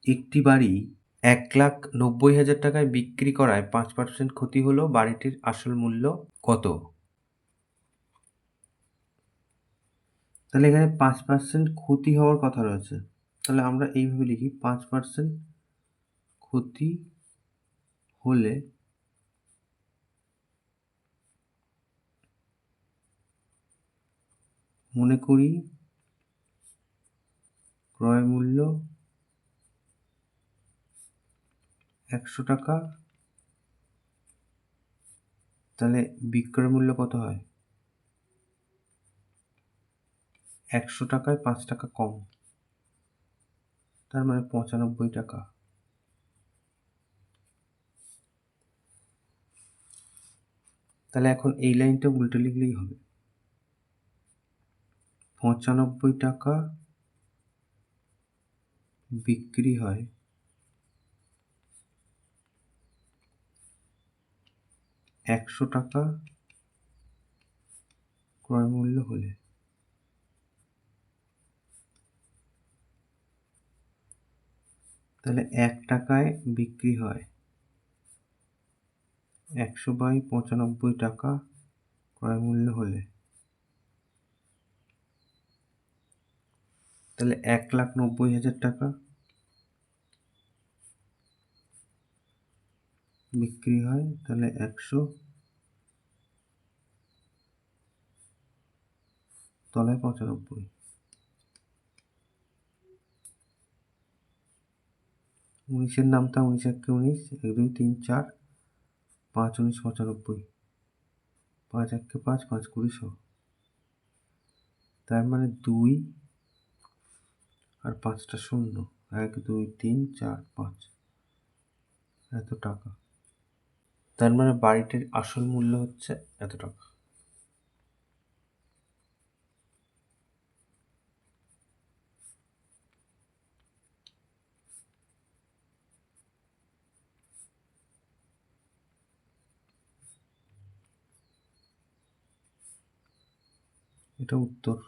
একটি বাড়ি 1,90,000 টাকায় বিক্রি করায় 5% ক্ষতি হলো, বাড়িটির আসল মূল্য কত? তাহলে এখানে 5% ক্ষতি হওয়ার কথা রয়েছে। তাহলে আমরা এইভাবে লিখি, 5% ক্ষতি হলে মনে করি ক্রয় মূল্য 100 টাকা, তাহলে বিক্রয় মূল্য কত হয়? 100 টাকায় 5 টাকা কম, তার মানে 95 টাকা। তাহলে এখন এই লাইনটা উল্টে লিখলেই হবে, 95 টাকা বিক্রি হয়, 100 টাকা ক্রয় মূল্য হলে। তাহলে 1 টাকায় বিক্রি হয়, 100/95 টাকা ক্রয় মূল্য হলে, তাহলে 1,90,000 টাকা বিক্রি হয়, তাহলে 100 তলায় 95। 19-এর নামতা 19 1 19, 1 2 3 4, 5 19 95, 5 1 5, 5 20 100। তার মানে 2 আর 5টা শূন্য, 1 2 3 4 5, এত টাকা। তার মানে বাড়িটির আসল মূল্য হচ্ছে এত টাকা। এটা উত্তর।